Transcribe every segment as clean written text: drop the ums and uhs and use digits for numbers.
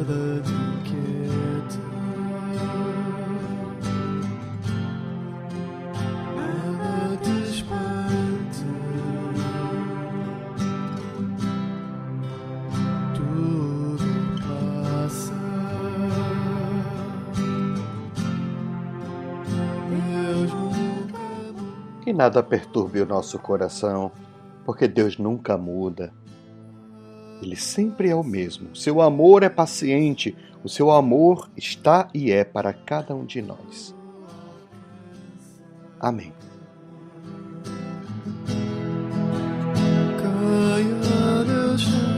Nada te inquieta, nada te espanta, tudo passa. Deus nunca. Que nada perturbe o nosso coração, porque Deus nunca muda. Ele sempre é o mesmo. Seu amor é paciente. O seu amor está e é para cada um de nós. Amém. Caia no chão.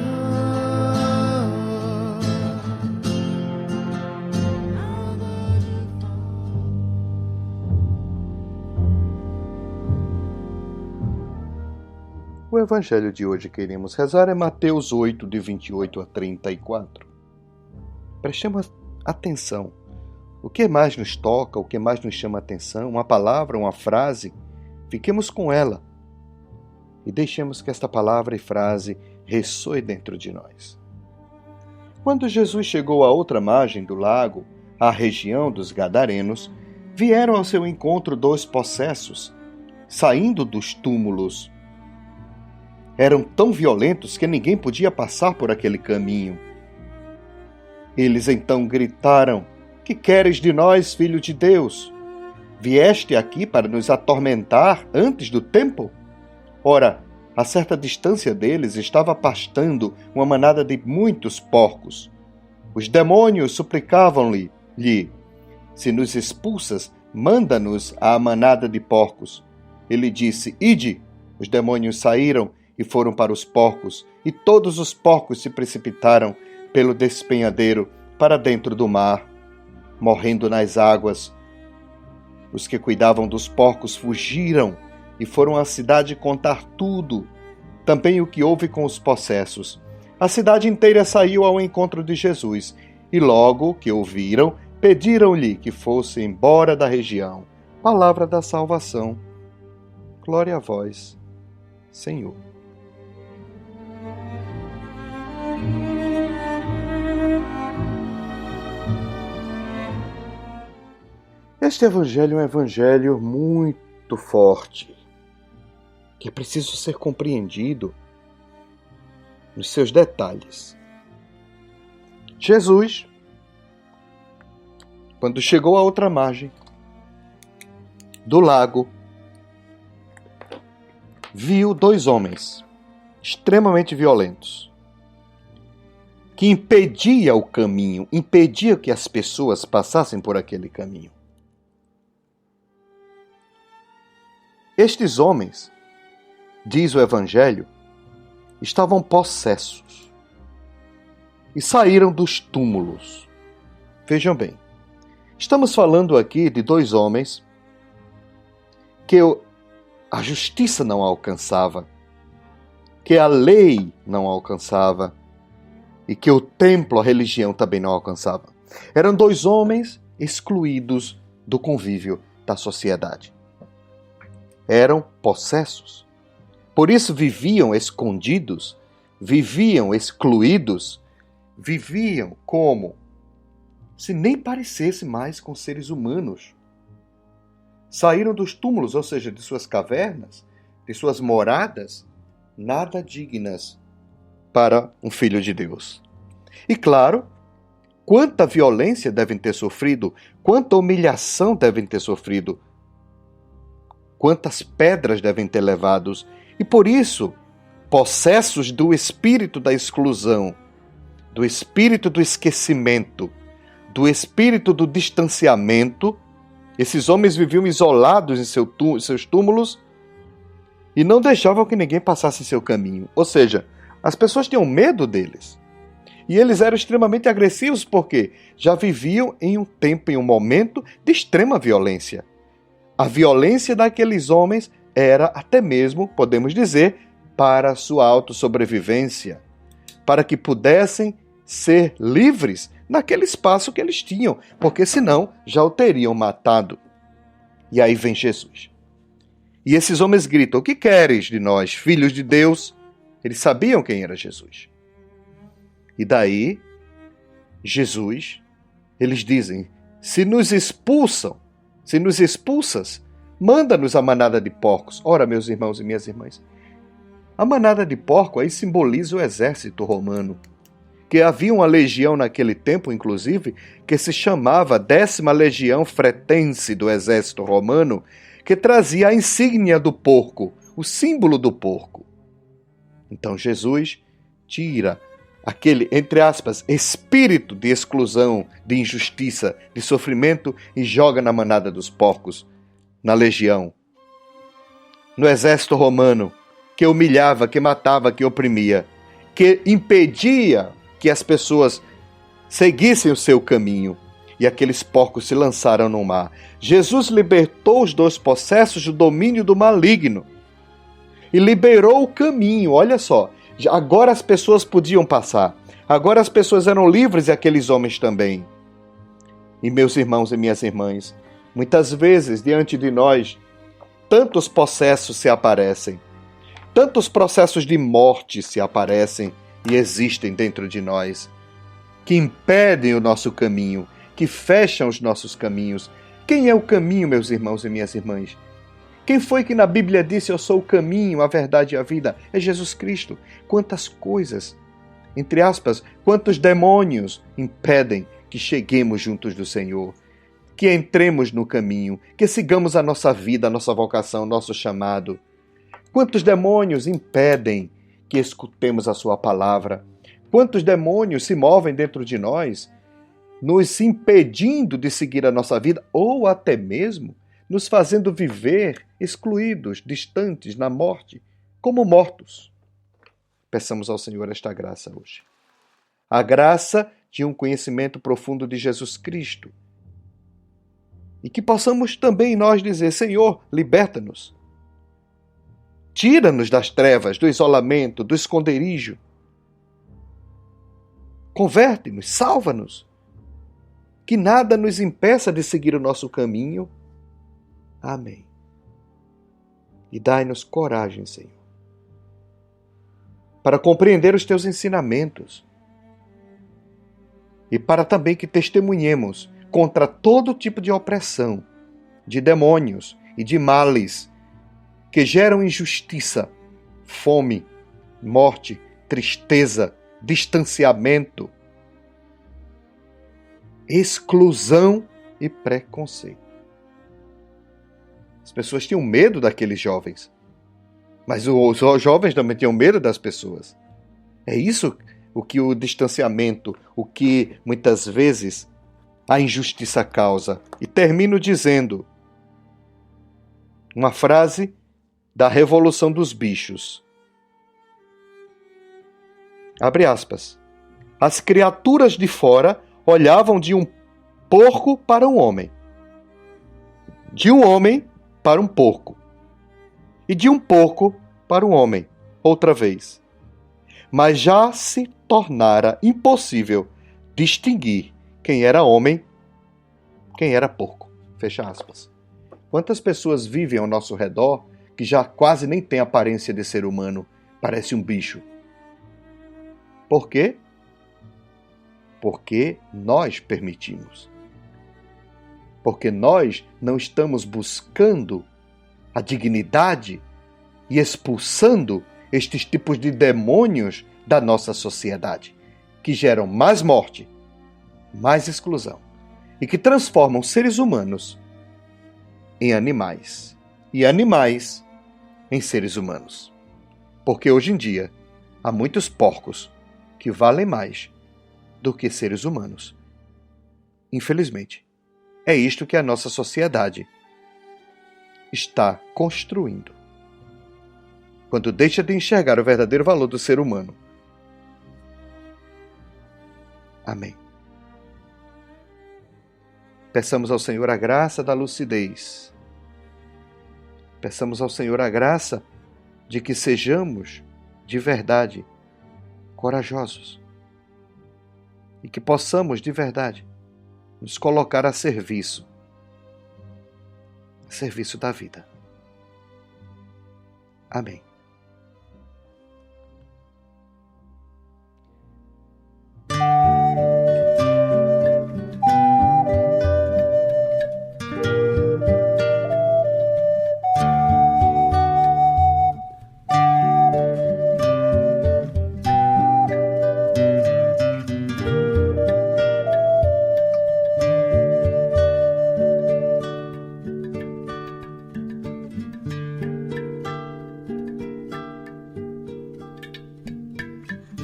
O evangelho de hoje que iremos rezar é Mateus 8, de 28 a 34. Prestemos atenção. O que mais nos toca, o que mais nos chama a atenção, uma palavra, uma frase, fiquemos com ela e deixemos que esta palavra e frase ressoe dentro de nós. Quando Jesus chegou à outra margem do lago, à região dos Gadarenos, vieram ao seu encontro 2 possessos, saindo dos túmulos. Eram tão violentos que ninguém podia passar por aquele caminho. Eles então gritaram: "Que queres de nós, filho de Deus? Vieste aqui para nos atormentar antes do tempo?" Ora, a certa distância deles estava pastando uma manada de muitos porcos. Os demônios suplicavam-lhe: "Se nos expulsas, manda-nos à manada de porcos." Ele disse: "Ide." Os demônios saíram e foram para os porcos, e todos os porcos se precipitaram pelo despenhadeiro para dentro do mar, morrendo nas águas. Os que cuidavam dos porcos fugiram e foram à cidade contar tudo, também o que houve com os possessos. A cidade inteira saiu ao encontro de Jesus, e logo que o viram, pediram-lhe que fosse embora da região. Palavra da salvação. Glória a vós, Senhor. Este evangelho é um evangelho muito forte, que é preciso ser compreendido nos seus detalhes. Jesus, quando chegou à outra margem do lago, viu 2 homens extremamente violentos, que impediam o caminho, impediam que as pessoas passassem por aquele caminho. Estes homens, diz o Evangelho, estavam possessos e saíram dos túmulos. Vejam bem, estamos falando aqui de 2 homens que a justiça não alcançava, que a lei não alcançava e que o templo, a religião também não alcançava. Eram 2 homens excluídos do convívio da sociedade. Eram possessos. Por isso viviam escondidos, viviam excluídos, viviam como se nem parecesse mais com seres humanos. Saíram dos túmulos, ou seja, de suas cavernas, de suas moradas, nada dignas para um filho de Deus. E claro, quanta violência devem ter sofrido, quanta humilhação devem ter sofrido, quantas pedras devem ter levados, e por isso, possessos do espírito da exclusão, do espírito do esquecimento, do espírito do distanciamento, esses homens viviam isolados em seus túmulos e não deixavam que ninguém passasse seu caminho. Ou seja, as pessoas tinham medo deles. E eles eram extremamente agressivos porque já viviam em um tempo, em um momento de extrema violência. A violência daqueles homens era até mesmo, podemos dizer, para a sua autossobrevivência, para que pudessem ser livres naquele espaço que eles tinham, porque senão já o teriam matado. E aí vem Jesus. E esses homens gritam: o que queres de nós, filhos de Deus? Eles sabiam quem era Jesus. E daí, Jesus, eles dizem: se nos expulsas, manda-nos a manada de porcos. Ora, meus irmãos e minhas irmãs, a manada de porco aí simboliza o exército romano, que havia uma legião naquele tempo, inclusive, que se chamava 10ª Legião Fretense do exército romano, que trazia a insígnia do porco, o símbolo do porco. Então Jesus tira aquele, entre aspas, espírito de exclusão, de injustiça, de sofrimento e joga na manada dos porcos, na legião, no exército romano, que humilhava, que matava, que oprimia, que impedia que as pessoas seguissem o seu caminho. E aqueles porcos se lançaram no mar. Jesus libertou os 2 possessos do domínio do maligno e liberou o caminho. Olha só, agora as pessoas podiam passar. Agora as pessoas eram livres e aqueles homens também. E meus irmãos e minhas irmãs, muitas vezes diante de nós, tantos possessos se aparecem, tantos processos de morte se aparecem e existem dentro de nós, que impedem o nosso caminho, que fecham os nossos caminhos. Quem é o caminho, meus irmãos e minhas irmãs? Quem foi que na Bíblia disse: eu sou o caminho, a verdade e a vida? É Jesus Cristo. Quantas coisas, entre aspas, quantos demônios impedem que cheguemos juntos do Senhor, que entremos no caminho, que sigamos a nossa vida, a nossa vocação, nosso chamado. Quantos demônios impedem que escutemos a sua palavra? Quantos demônios se movem dentro de nós, nos impedindo de seguir a nossa vida, ou até mesmo nos fazendo viver excluídos, distantes, na morte, como mortos? Peçamos ao Senhor esta graça hoje. A graça de um conhecimento profundo de Jesus Cristo. E que possamos também nós dizer: Senhor, liberta-nos. Tira-nos das trevas, do isolamento, do esconderijo. Converte-nos, salva-nos. Que nada nos impeça de seguir o nosso caminho. Amém. E dai-nos coragem, Senhor, para compreender os teus ensinamentos e para também que testemunhemos contra todo tipo de opressão, de demônios e de males que geram injustiça, fome, morte, tristeza, distanciamento, exclusão e preconceito. As pessoas tinham medo daqueles jovens, mas os jovens também tinham medo das pessoas. É isso o que o distanciamento, o que muitas vezes a injustiça causa. E termino dizendo uma frase da Revolução dos Bichos. Abre aspas. As criaturas de fora olhavam de um porco para um homem, de um homem para um porco, e de um porco para um homem, outra vez. Mas já se tornara impossível distinguir quem era homem, quem era porco. Fecha aspas. Quantas pessoas vivem ao nosso redor que já quase nem tem aparência de ser humano, parece um bicho. Por quê? Porque nós permitimos. Porque nós não estamos buscando a dignidade e expulsando estes tipos de demônios da nossa sociedade, que geram mais morte, mais exclusão, e que transformam seres humanos em animais, e animais em seres humanos. Porque hoje em dia há muitos porcos que valem mais do que seres humanos. Infelizmente, é isto que a nossa sociedade está construindo. Quando deixa de enxergar o verdadeiro valor do ser humano Amém. Peçamos ao Senhor a graça da lucidez. Peçamos ao Senhor a graça de que sejamos, de verdade, corajosos. E que possamos, de verdade, nos colocar a serviço da vida. Amém.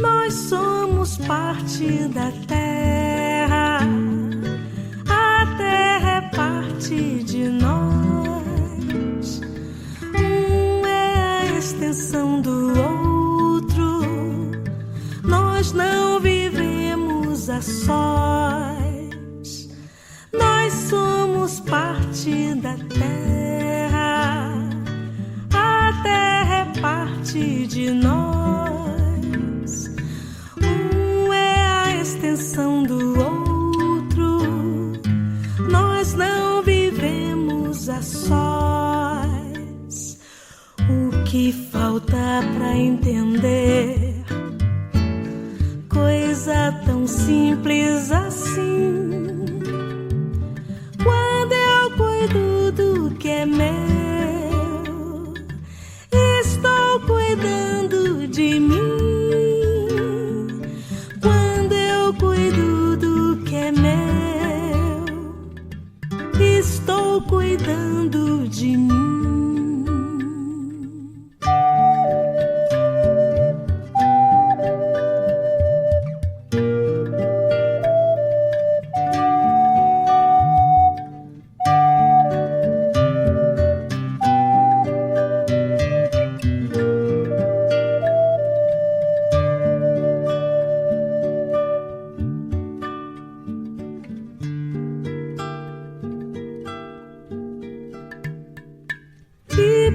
Nós somos parte da terra, a terra é parte de nós. Um é a extensão do outro, nós não vivemos a sós. Nós somos parte da terra, a terra é parte de nós. Extensão do outro, nós não vivemos a sós. O que falta pra entender coisa tão simples assim? Quando eu cuido do que é meu, estou cuidando de mim. Cuido do que é meu, estou cuidando de mim.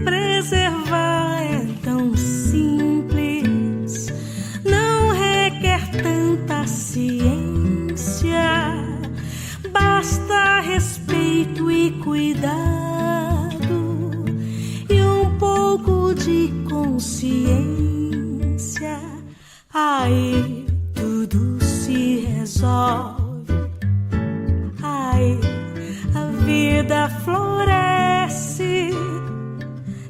Preservar é tão simples, não requer tanta ciência, basta respeito e cuidado e um pouco de consciência. Aí tudo se resolve, aí a vida floresce.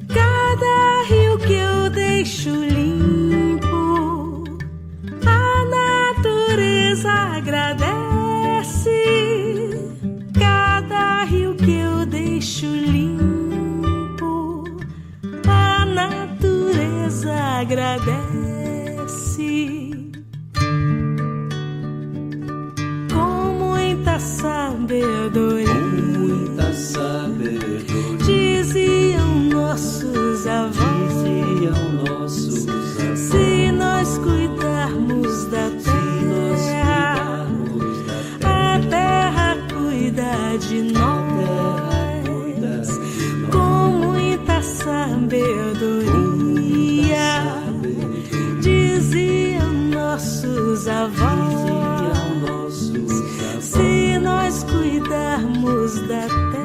Cada rio que eu deixo limpo, a natureza agradece. Cada rio que eu deixo limpo, a natureza agradece. Com muita sabedoria, diziam nossos avós. Se nós cuidarmos da terra, a terra cuida de nós. Com muita sabedoria, diziam nossos avós. Se nós cuidarmos da terra,